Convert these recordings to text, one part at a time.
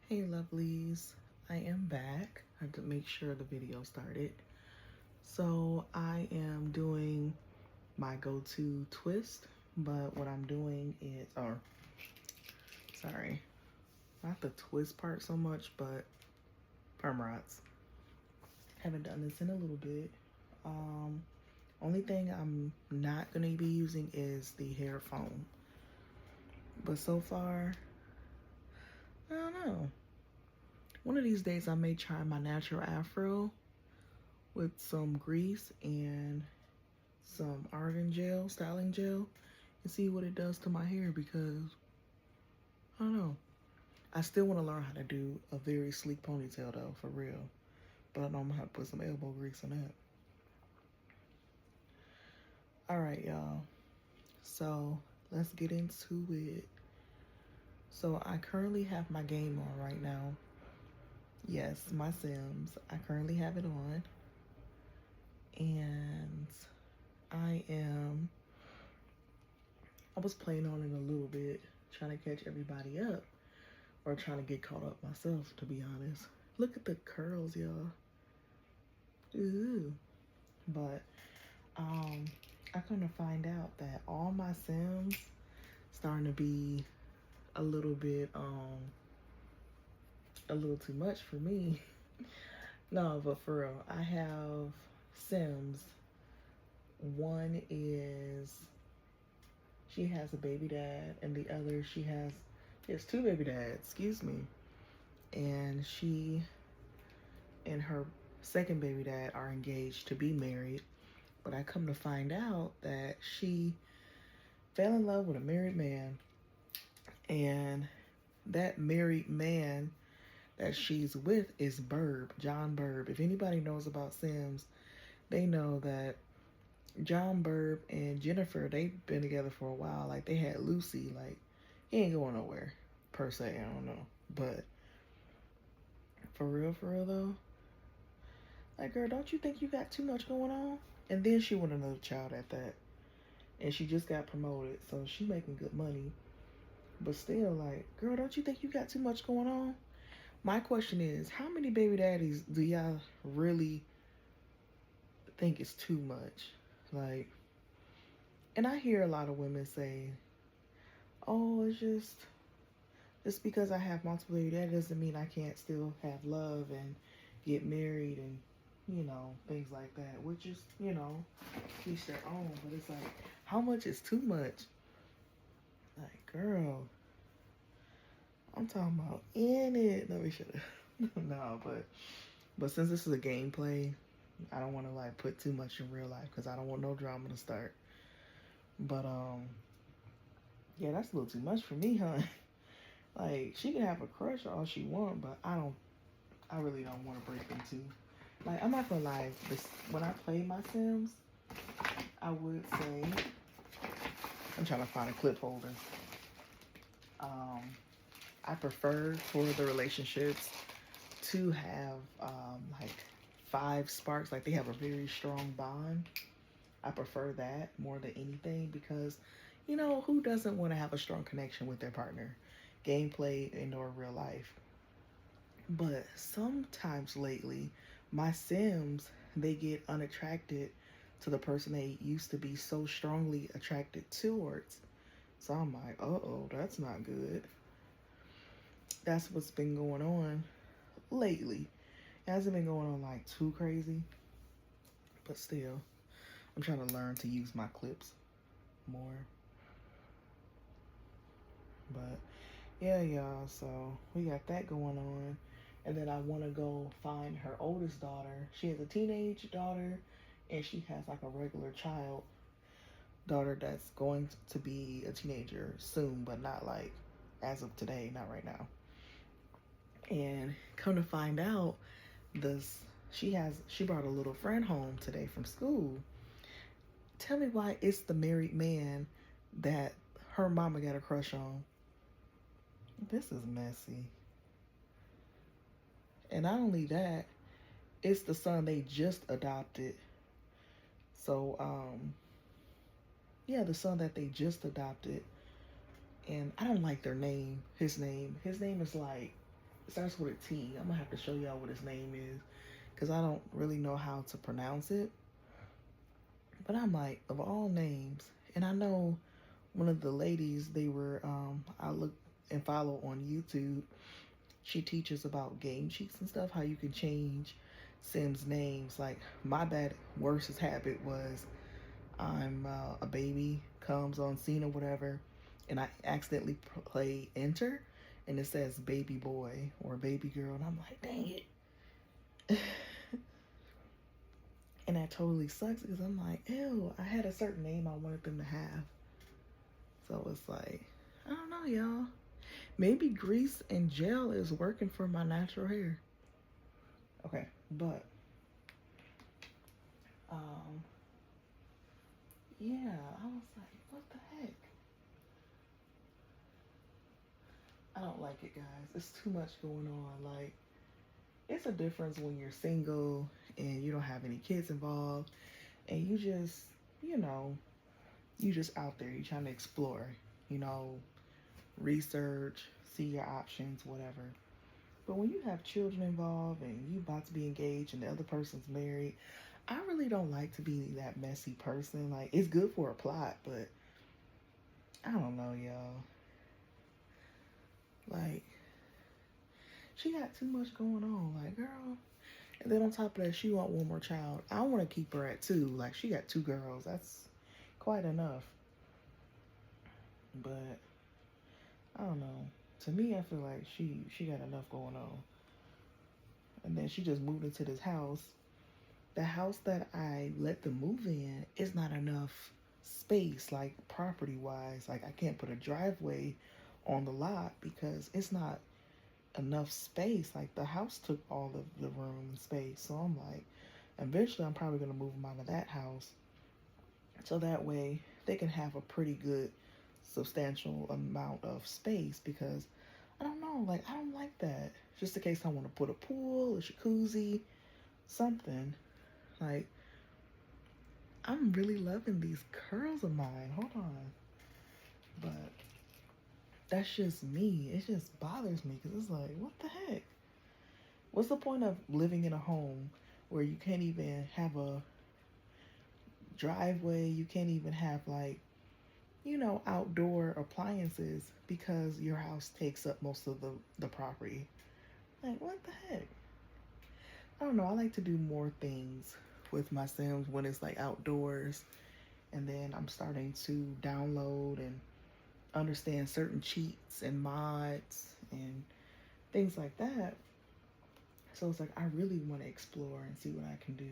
Hey lovelies, I am back. I had to make sure the video started. So I am doing my go-to twist, but what I'm doing is, sorry, not the twist part so much, but perm rods. Haven't done this in a little bit. Only thing I'm not gonna be using is the hair foam. But so far, I don't know. One of these days I may try my natural afro with some grease and some argan gel, styling gel, and see what it does to my hair because I don't know. I still want to learn how to do a very sleek ponytail though, for real. But I know I'm gonna have to put some elbow grease on that. All right, y'all. So let's get into it. So I currently have my game on right now. Yes, my Sims. I currently have it on. And I was playing on it a little bit, trying to catch everybody up. Or trying to get caught up myself, to be honest. Look at the curls, y'all. Ooh. But I come to find out that all my Sims starting to be a little bit a little too much for me. No, but for real, I have Sims. One is she has a baby dad, and the other she has two baby dads, excuse me. And she and her second baby dad are engaged to be married. But I come to find out that she fell in love with a married man. And that married man that she's with is Burb, John Burb. If anybody knows about Sims, they know that John Burb and Jennifer, they've been together for a while. Like, they had Lucy. Like, he ain't going nowhere, per se. I don't know. But for real though, like, girl, don't you think you got too much going on? And then she wanted another child at that. And she just got promoted, so she making good money. But still, like, girl, don't you think you got too much going on? My question is, how many baby daddies do y'all really think is too much? Like, and I hear a lot of women say, oh, it's just because I have multiple baby daddies doesn't mean I can't still have love and get married and, things like that. Which is, each their own. But it's like, how much is too much? Like, girl, I'm talking about in it. No, we should have. No, but since this is a gameplay, I don't want to like put too much in real life because I don't want no drama to start. But yeah, that's a little too much for me, huh? Like, she can have a crush all she want, but I really don't want to break into. Like, I'm not gonna lie, when I play my Sims, I would say, I'm trying to find a clip holder. I prefer for the relationships to have like 5 sparks, like they have a very strong bond. I prefer that more than anything because, who doesn't want to have a strong connection with their partner, gameplay and or real life. But sometimes lately, my Sims, they get unattracted to the person they used to be so strongly attracted towards. So I'm like, uh-oh, that's not good. That's what's been going on lately. It hasn't been going on like too crazy, but still, I'm trying to learn to use my clips more. But yeah, y'all, so we got that going on. And then I want to go find her oldest daughter. She has a teenage daughter, and she has like a regular child daughter that's going to be a teenager soon, but not like as of today, not right now. And come to find out, this she brought a little friend home today from school. Tell me why it's the married man that her mama got a crush on. This is messy. And not only that, it's the son they just adopted. So, yeah, the son that they just adopted. And I don't like their name, his name. His name is like It starts with a T. I'm gonna have to show y'all what his name is because I don't really know how to pronounce it. But I'm like, of all names, and I know one of the ladies they were I look and follow on YouTube. She teaches about game cheats and stuff, how you can change Sims names. Like my bad worst habit was I'm a baby comes on scene or whatever, and I accidentally play enter, and it says baby boy or baby girl, and I'm like, dang it. And that totally sucks because I'm like, ew, I had a certain name I wanted them to have. So it's like, I don't know, y'all. Maybe grease and gel is working for my natural hair. Okay, but um, yeah, I was like, what the heck? I don't like it, guys. It's too much going on. Like, it's a difference when you're single and you don't have any kids involved and you just, you know, you just out there, you're trying to explore, you know, research, see your options, whatever. But when you have children involved and you about to be engaged and the other person's married, I really don't like to be that messy person. Like, it's good for a plot, but I don't know, y'all. Like, she got too much going on. Like, girl. And then on top of that, she want one more child. I want to keep her at two. Like, she got two girls. That's quite enough. But I don't know. To me, I feel like she got enough going on. And then she just moved into this house. The house that I let them move in is not enough space, like property wise. Like, I can't put a driveway on the lot because it's not enough space. Like, the house took all of the room and space. So I'm like, eventually I'm probably gonna move them out of that house so that way they can have a pretty good substantial amount of space because I don't know, like I don't like that. Just in case I want to put a pool, a jacuzzi, something. Like, I'm really loving these curls of mine. Hold on. But that's just me. It just bothers me because it's like, what the heck? What's the point of living in a home where you can't even have a driveway? You can't even have, like, you know, outdoor appliances because your house takes up most of the property. Like, what the heck? I don't know. I like to do more things with my Sims when it's like outdoors. And then I'm starting to download and understand certain cheats and mods and things like that. So it's like I really want to explore and see what I can do.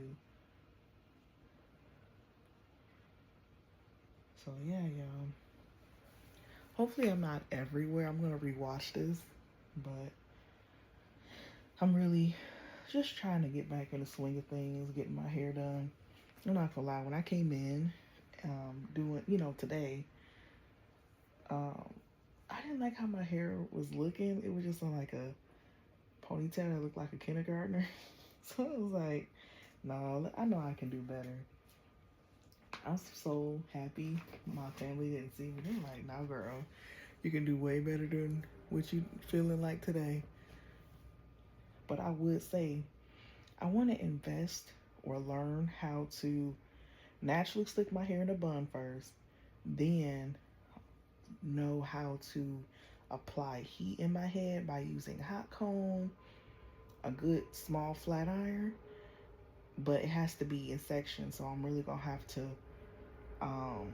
So yeah, y'all. Hopefully I'm not everywhere. I'm gonna rewatch this, but I'm really just trying to get back in the swing of things, getting my hair done. I'm not gonna lie, when I came in, doing, you know, today, um, I didn't like how my hair was looking. It was just on like a ponytail that looked like a kindergartner. So I was like, no, I know I can do better. I'm so happy my family didn't see me. They're like, nah, girl, you can do way better than what you feeling like today. But I would say I want to invest or learn how to naturally slick my hair in a bun first, then know how to apply heat in my head by using hot comb, a good small flat iron, but it has to be in sections. So I'm really gonna have to, um,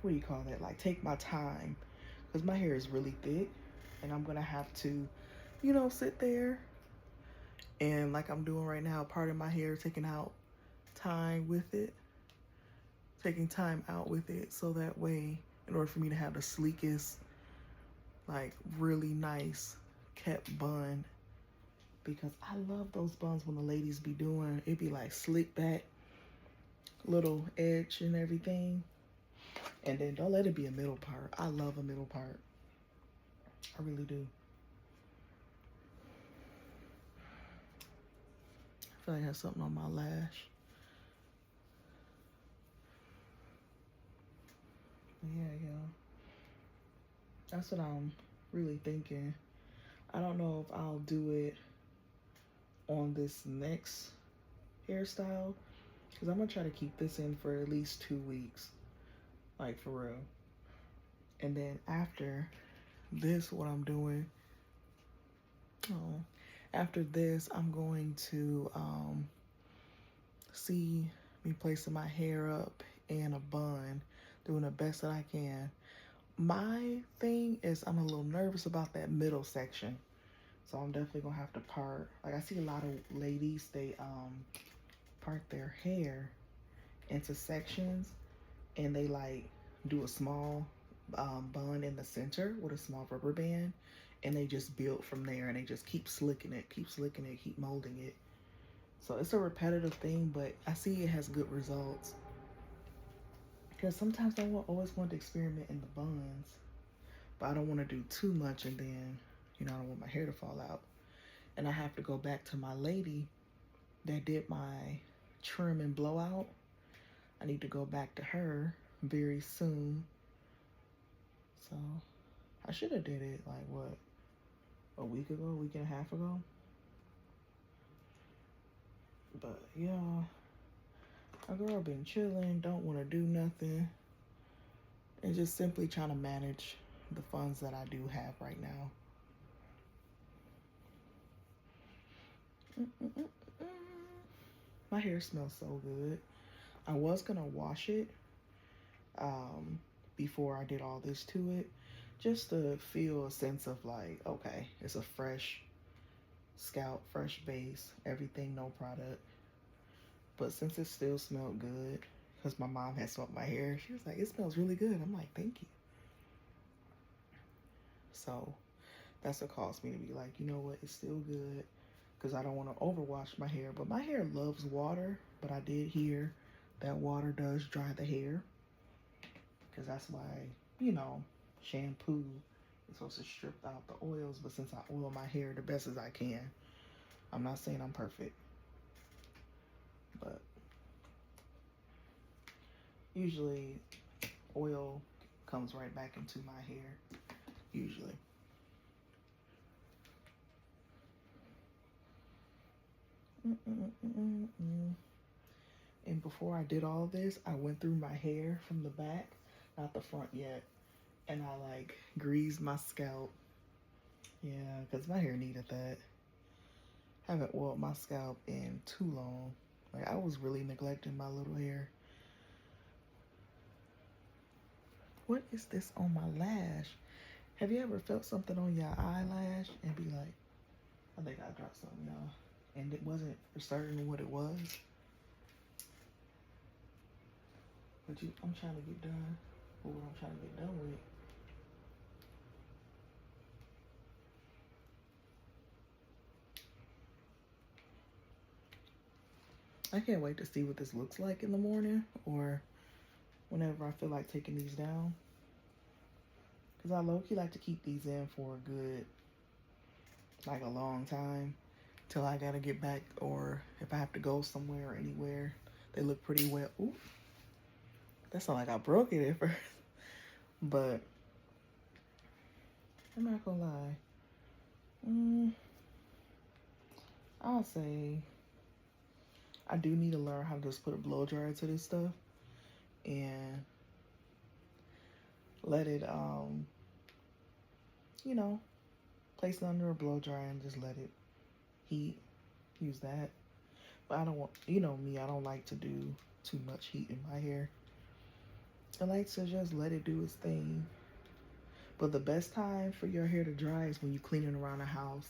what do you call that? Like, take my time because my hair is really thick, and I'm gonna have to, you know, sit there and like I'm doing right now, part of my hair, taking out time with it, taking time out with it, so that way, in order for me to have the sleekest, like really nice kept bun, because I love those buns when the ladies be doing, it be like slick back, little edge and everything. And then don't let it be a middle part. I love a middle part. I really do. I feel like I have something on my lash. But yeah, yeah. That's what I'm really thinking. I don't know if I'll do it on this next hairstyle because I'm gonna try to keep this in for at least 2 weeks, like for real. And then after this, what I'm doing, oh, after this, I'm going to see me placing my hair up in a bun, doing the best that I can. My thing is I'm a little nervous about that middle section. So I'm definitely gonna have to part. Like I see a lot of ladies, they part their hair into sections and they like do a small bun in the center with a small rubber band and they just build from there and they just keep slicking it, keep molding it. So it's a repetitive thing, but I see it has good results. Because sometimes I will always want to experiment in the buns, but I don't want to do too much and then, I don't want my hair to fall out. And I have to go back to my lady that did my trim and blowout. I need to go back to her very soon. So I should have did it like what, a week ago, a week and a half ago. But yeah, my girl been chilling, don't want to do nothing, and just simply trying to manage the funds that I do have right now. My hair smells so good. I was gonna wash it before I did all this to it, just to feel a sense of like, okay, it's a fresh scalp, fresh base, everything, no product. But since it still smelled good, because my mom had smelled my hair, she was like, it smells really good. I'm like, thank you. So that's what caused me to be like, you know what, it's still good, because I don't want to overwash my hair. But my hair loves water, but I did hear that water does dry the hair, because that's why, shampoo is supposed to strip out the oils. But since I oil my hair the best as I can, I'm not saying I'm perfect, but usually oil comes right back into my hair, usually. And before I did all this, I went through my hair from the back, not the front yet, and I like greased my scalp. Yeah, because my hair needed that. I haven't oiled my scalp in too long. Like, I was really neglecting my little hair. What is this on my lash? Have you ever felt something on your eyelash and be like, I think I dropped something, y'all, and it wasn't for certain what it was? But I'm trying to get done with what I'm trying to get done with. I can't wait to see what this looks like in the morning or whenever I feel like taking these down. Because I low-key like to keep these in for a good, like a long time, till I gotta get back, or if I have to go somewhere or anywhere. They look pretty well. Ooh, that sounded like I broke it at first. But I'm not gonna lie. I'll say I do need to learn how to just put a blow dryer to this stuff and let it, place it under a blow dryer and just let it heat. Use that. But I don't want, me, I don't like to do too much heat in my hair. I like to just let it do its thing. But the best time for your hair to dry is when you're cleaning around the house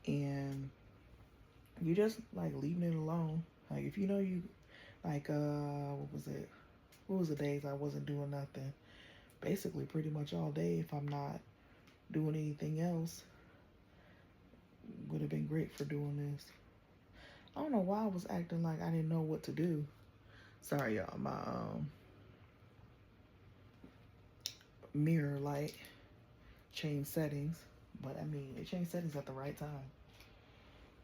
and you just like leaving it alone. Like if you like what was it? What was the days I wasn't doing nothing? Basically pretty much all day if I'm not doing anything else. Would have been great for doing this. I don't know why I was acting like I didn't know what to do. Sorry y'all, my mirror light changed settings. But I mean, it changed settings at the right time,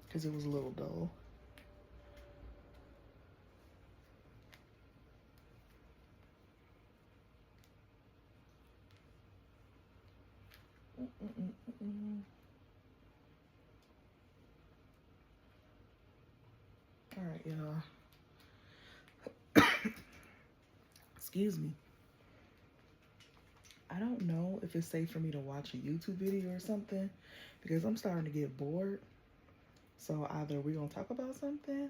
because it was a little dull. y'all. Excuse me. I don't know if it's safe for me to watch a YouTube video or something because I'm starting to get bored. So either we're gonna talk about something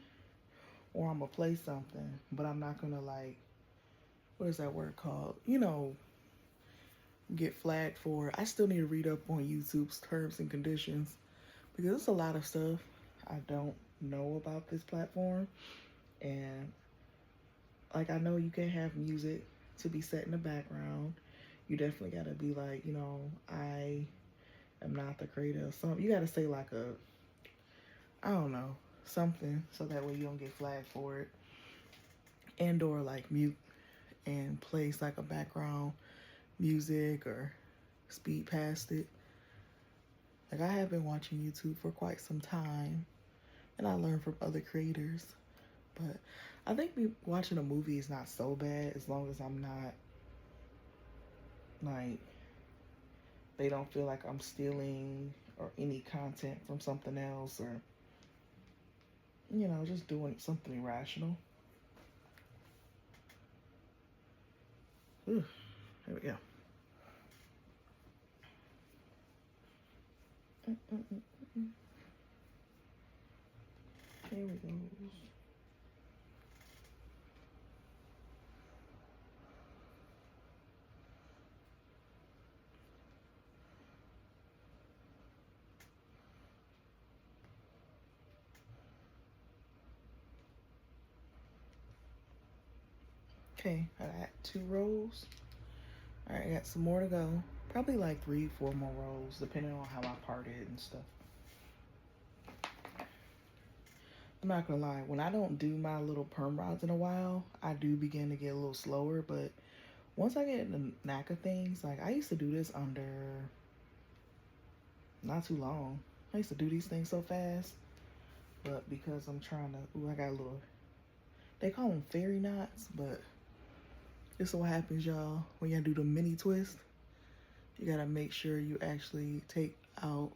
or I'm gonna play something, but I'm not gonna like, what is that word called? You know, get flagged for. I still need to read up on YouTube's terms and conditions because there's a lot of stuff I don't know about this platform. And like, I know you can't have music to be set in the background. You definitely gotta be like, you know, I am not the creator of something. You gotta say like a, I don't know, something so that way you don't get flagged for it. And or like mute and place like a background music or speed past it. Like, I have been watching YouTube for quite some time and I learned from other creators. But I think watching a movie is not so bad as long as I'm not like, they don't feel like I'm stealing or any content from something else, or, you know, just doing something irrational. Ooh, there we go. Here we go. Okay, I got 2 rows. All right, I got some more to go. Probably like 3, 4 more rows, depending on how I part it and stuff. I'm not gonna lie, when I don't do my little perm rods in a while, I do begin to get a little slower, but once I get in the knack of things, like I used to do this under not too long. I used to do these things so fast, but because I'm trying to, ooh, I got a little, they call them fairy knots, but this is what happens, y'all, when you do the mini twist. You gotta make sure you actually take out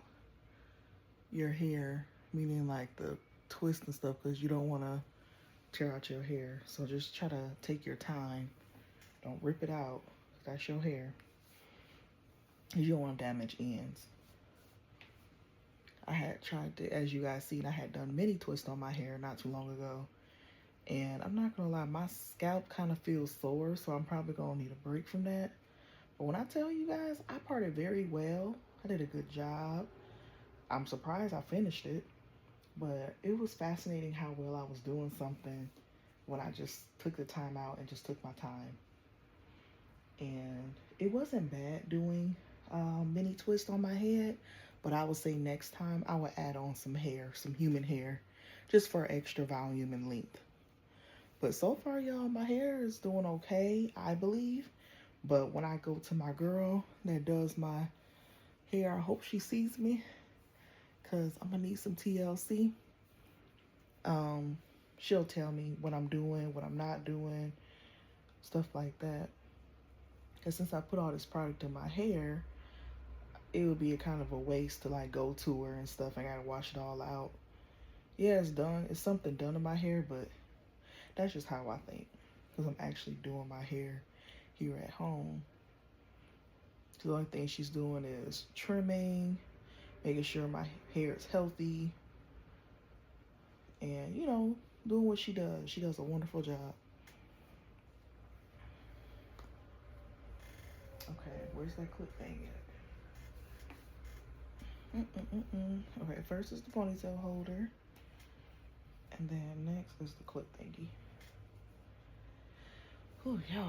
your hair, meaning like the twist and stuff, because you don't want to tear out your hair. So just try to take your time. Don't rip it out. That's your hair. You don't want to damage ends. I had tried to, as you guys seen, I had done mini twist on my hair not too long ago. And I'm not gonna lie, my scalp kind of feels sore, so I'm probably gonna need a break from that. But when I tell you guys, I parted very well. I did a good job. I'm surprised I finished it, but it was fascinating how well I was doing something when I just took the time out and just took my time. And it wasn't bad doing mini twist on my head, but I would say next time I would add on some hair, some human hair, just for extra volume and length. But so far, y'all, my hair is doing okay, I believe. But when I go to my girl that does my hair, I hope she sees me, because I'm going to need some TLC. She'll tell me what I'm doing, what I'm not doing, stuff like that. Because since I put all this product in my hair, it would be a kind of a waste to like go to her and stuff. I got to wash it all out. Yeah, it's done. It's something done to my hair, but that's just how I think, because I'm actually doing my hair here at home. The only thing she's doing is trimming, making sure my hair is healthy, and, you know, doing what she does. She does a wonderful job. Okay, where's that clip thing at? Okay, first is the ponytail holder, and then next is the clip thingy. Oh, y'all.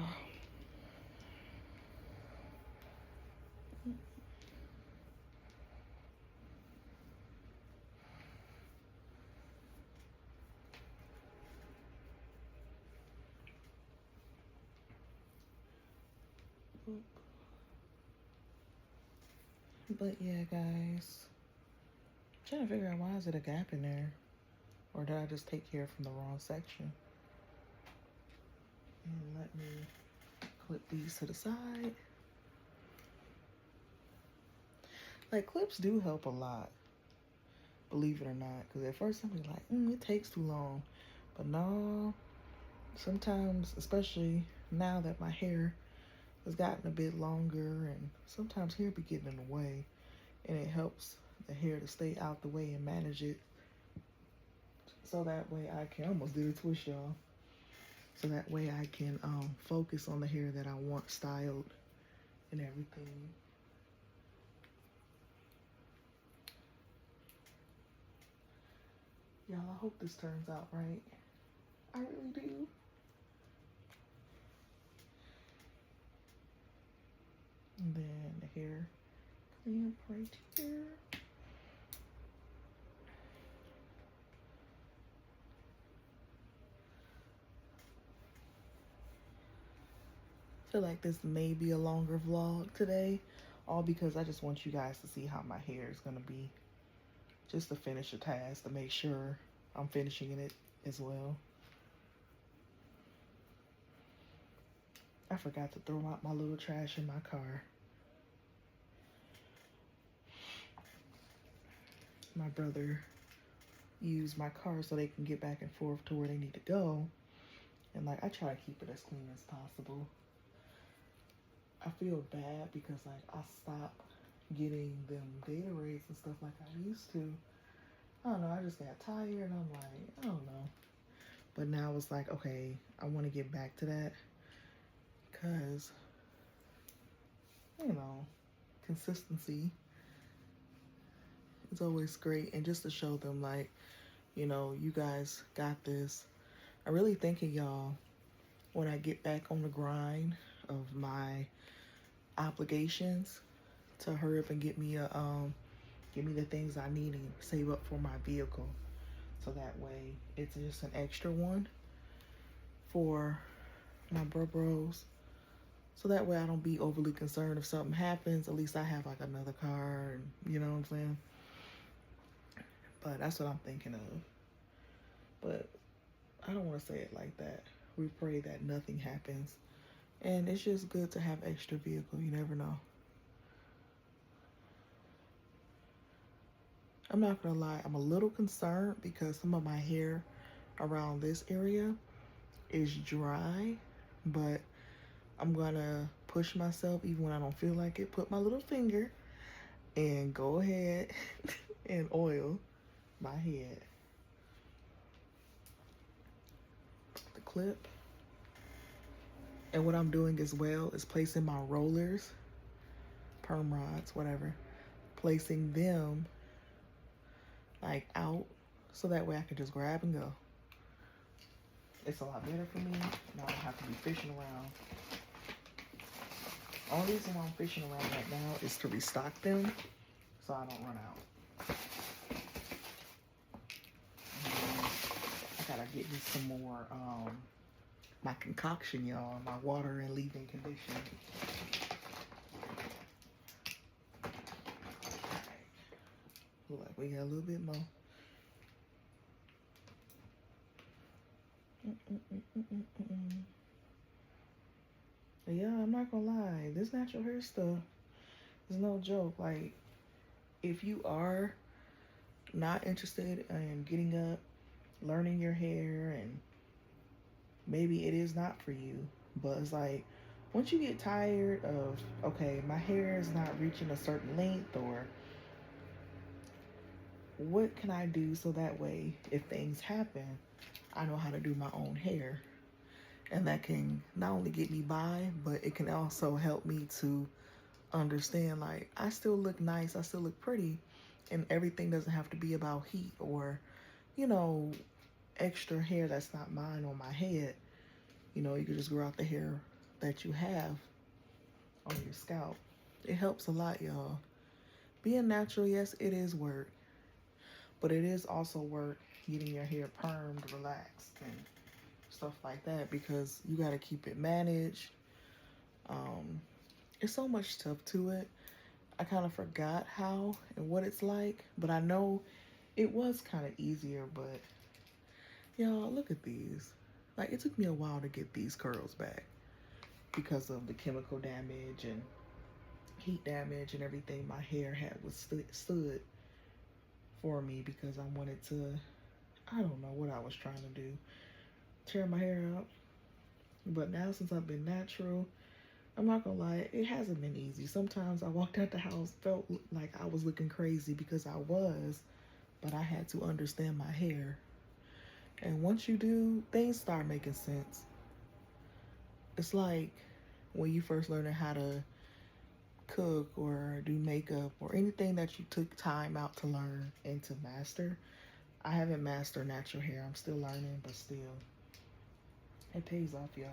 But yeah, guys, I'm trying to figure out, why is it a gap in there? Or did I just take hair from the wrong section? And let me clip these to the side. Like, clips do help a lot, believe it or not. Because at first I'm like, it takes too long. But no, sometimes, especially now that my hair has gotten a bit longer, and sometimes hair be getting in the way, and it helps the hair to stay out the way and manage it. So that way I can, almost did a twist, y'all. So that way I can focus on the hair that I want styled and everything. Y'all, I hope this turns out right. I really do. And then the hair clamp right here. I feel like this may be a longer vlog today, all because I just want you guys to see how my hair is gonna be. Just to finish a task, to make sure I'm finishing it as well. I forgot to throw out my little trash in my car. My brother used my car so they can get back and forth to where they need to go. And like, I try to keep it as clean as possible. I feel bad because like I stopped getting them Gatorades and stuff like I used to. I don't know, I just got tired and I'm like, I don't know. But now it's like, okay, I want to get back to that because, you know, consistency is always great. And just to show them like, you know, you guys got this. I really think of y'all when I get back on the grind of my obligations to hurry up and get me the things I need and save up for my vehicle. So that way it's just an extra one for my bros. So that way I don't be overly concerned if something happens. At least I have like another car, and you know what I'm saying? But that's what I'm thinking of. But I don't want to say it like that. We pray that nothing happens. And it's just good to have extra vehicle. You never know. I'm not gonna lie, I'm a little concerned because some of my hair around this area is dry, but I'm gonna push myself even when I don't feel like it. Put my little finger and go ahead and oil my head. The clip. And what I'm doing as well is placing my rollers, perm rods, whatever, placing them like out so that way I can just grab and go. It's a lot better for me, and I don't have to be fishing around. Only reason why I'm fishing around right now is to restock them so I don't run out. I gotta get me some more my concoction, y'all, my water and leave-in condition. Look like we got a little bit more. But yeah, I'm not gonna lie, this natural hair stuff is no joke. Like, if you are not interested in getting up, learning your hair, and maybe it is not for you, but it's like, once you get tired of, okay, my hair is not reaching a certain length, or what can I do so that way if things happen, I know how to do my own hair. And that can not only get me by, but it can also help me to understand, like, I still look nice, I still look pretty, and everything doesn't have to be about heat or, you know, extra hair that's not mine on my head. You know, you can just grow out the hair that you have on your scalp. It helps a lot, y'all. Being natural, yes, it is work, but it is also work getting your hair permed, relaxed, and stuff like that, because you got to keep it managed. It's so much stuff to it. I kind of forgot how and what it's like, but I know it was kind of easier. But y'all, look at these. Like, it took me a while to get these curls back because of the chemical damage and heat damage and everything my hair had stood for me, because I wanted to, I don't know what I was trying to do. tear my hair out. But now since I've been natural, I'm not gonna lie, it hasn't been easy. Sometimes I walked out the house, felt like I was looking crazy because I was, but I had to understand my hair. And once you do, things start making sense. It's like when you first learning how to cook or do makeup or anything that you took time out to learn and to master. I haven't mastered natural hair. I'm still learning, but still, it pays off, y'all.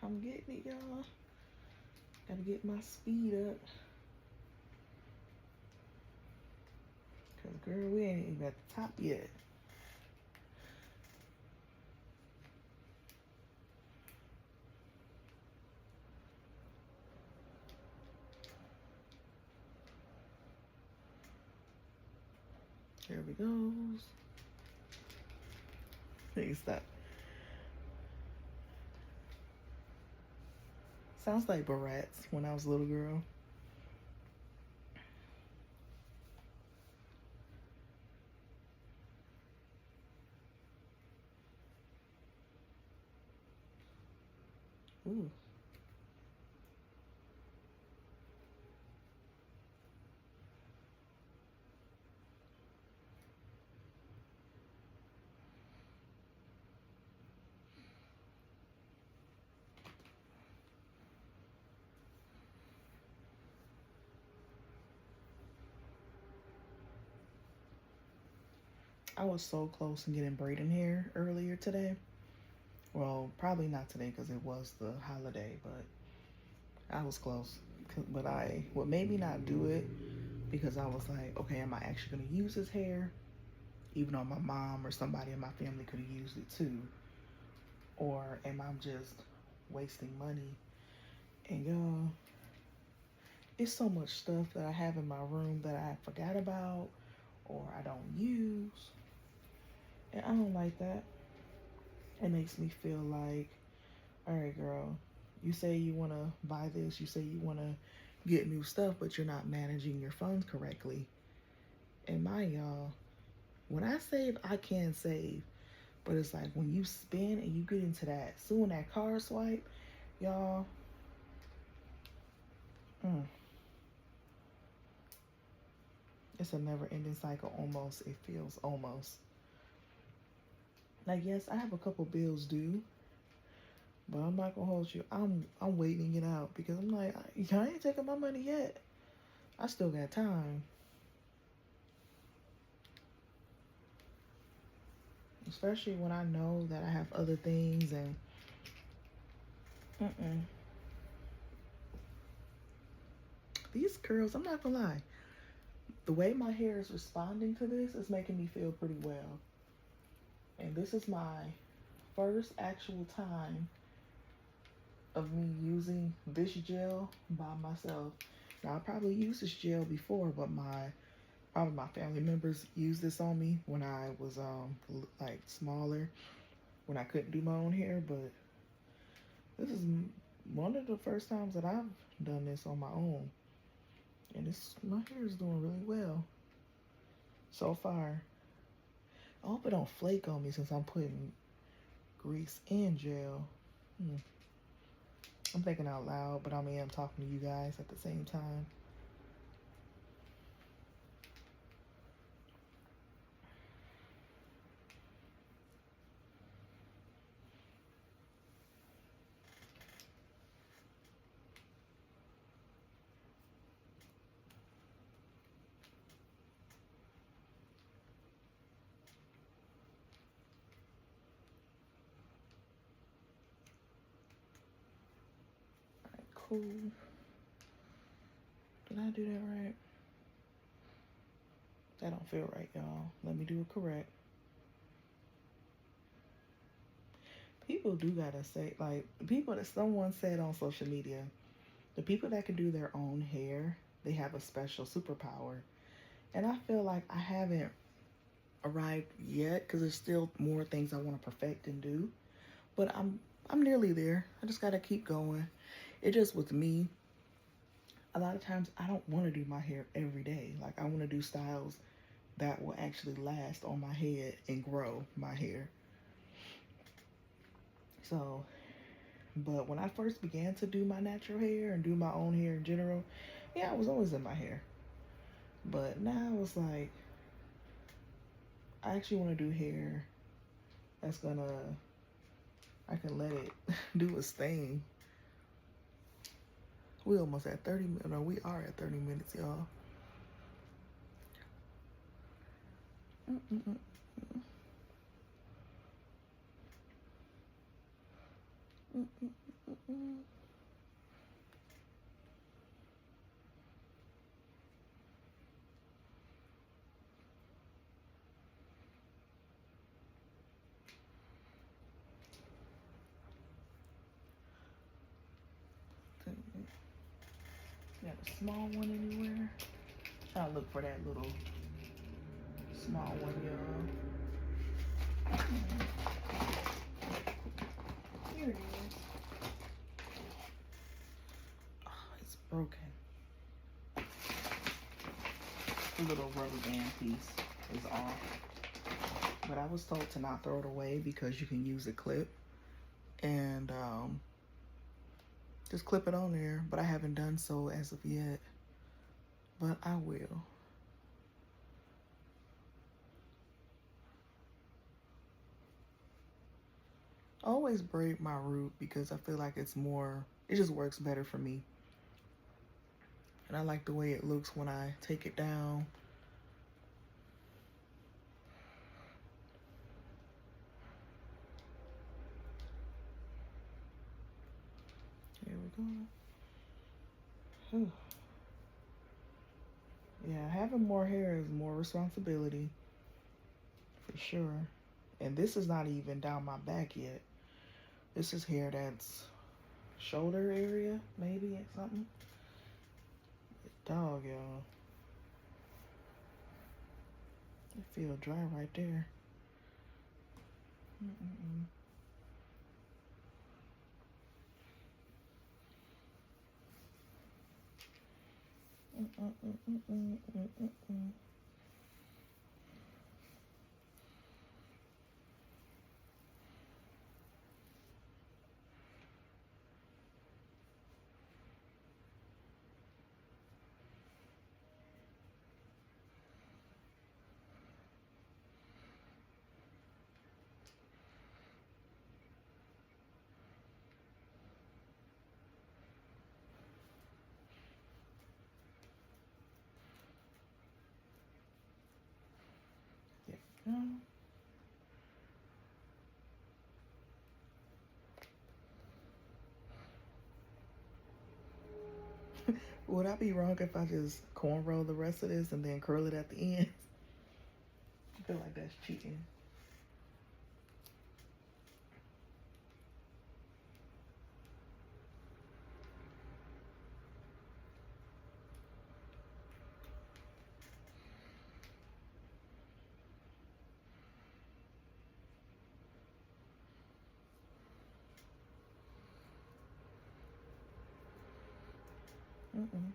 I'm getting it, y'all. Gotta get my speed up. Cause girl, we ain't even at the top yet. There we goes. Please stop. Sounds like Barrett's when I was a little girl. Ooh. I was so close to getting braiding hair earlier today. Well, probably not today because it was the holiday, but I was close. But what made me not do it because I was like, okay, am I actually going to use this hair? Even though my mom or somebody in my family could have used it too. Or am I just wasting money? And y'all, it's so much stuff that I have in my room that I forgot about or I don't use. And I don't like that. It makes me feel like, all right, girl, you say you want to buy this, you say you want to get new stuff, but you're not managing your funds correctly. And y'all, when I save, I can save. But it's like when you spend and you get into that, soon that card swipe, y'all, it's a never ending cycle almost. It feels almost. Like, yes, I have a couple bills due, but I'm not gonna hold you. I'm waiting it out because I'm like, I ain't taking my money yet. I still got time. Especially when I know that I have other things and these curls, I'm not gonna lie. The way my hair is responding to this is making me feel pretty well. And this is my first actual time of me using this gel by myself. Now I probably used this gel before, but probably my family members used this on me when I was like smaller, when I couldn't do my own hair. But this is one of the first times that I've done this on my own, and my hair is doing really well so far. I hope it don't flake on me since I'm putting grease and gel. I'm thinking out loud, but I am talking to you guys at the same time. Alright, cool. Did I do that right? That don't feel right, y'all. Let me do it correct. People do gotta say, like, people that someone said on social media, the people that can do their own hair, they have a special superpower. And I feel like I haven't arrived yet because there's still more things I want to perfect and do. But I'm nearly there. I just gotta keep going. It just with me, a lot of times I don't want to do my hair every day. Like I want to do styles that will actually last on my head and grow my hair. So, but when I first began to do my natural hair and do my own hair in general, yeah, I was always in my hair. But now it's like, I actually want to do hair that's gonna, I can let it do its thing. We almost at 30 minutes. No, we are at 30 minutes, y'all. Mm-mm-mm. Mm-mm-mm-mm. Got a small one anywhere? Try to look for that little small one, y'all. Here it is. Oh, it's broken. The little rubber band piece is off. But I was told to not throw it away because you can use a clip and just clip it on there. But I haven't done so as of yet. But I will. I always braid my root because I feel like it's more, it just works better for me. And I like the way it looks when I take it down. Here we go. Whew. Yeah, having more hair is more responsibility, for sure. And this is not even down my back yet. This is hair that's shoulder area, maybe, or something. Dog, y'all. It feel dry right there. Mm-mm-mm. Mm-mm-mm-mm-mm-mm-mm. There we go. Would I be wrong if I just cornrow the rest of this and then curl it at the end? I feel like that's cheating. Mm-mm.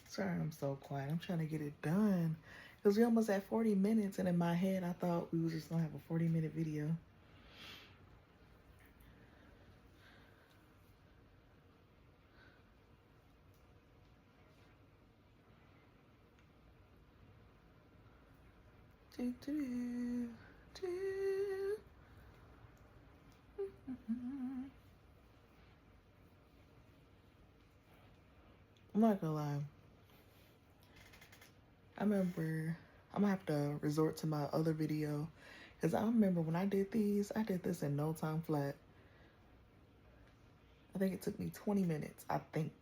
Sorry, I'm so quiet. I'm trying to get it done. Because we almost at 40 minutes, and in my head, I thought we was just going to have a 40-minute video. Do, do, do. I'm not gonna lie. I remember, I'm gonna have to resort to my other video. Because I remember when I did these, I did this in no time flat. I think it took me 20 minutes, I think.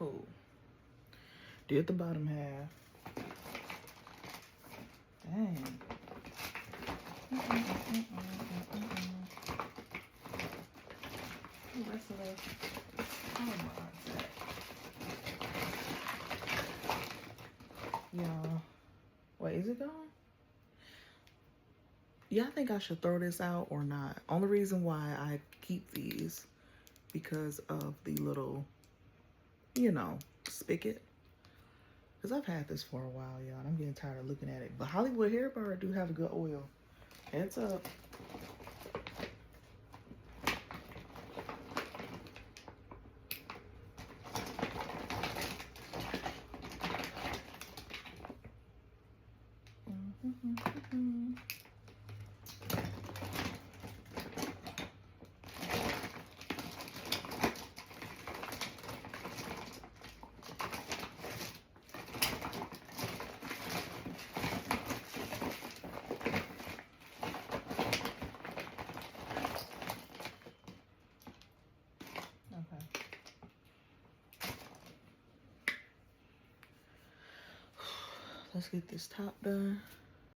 Cool. Did the bottom half. Dang. The rest of this. Oh my God. Yeah. Wait, is it gone? Yeah, I think I should throw this out or not. Only reason why I keep these because of the little, you know, spigot. Because I've had this for a while, y'all. And I'm getting tired of looking at it. But Hollywood Hair Bar do have a good oil. Heads up. Okay. Let's get this top done.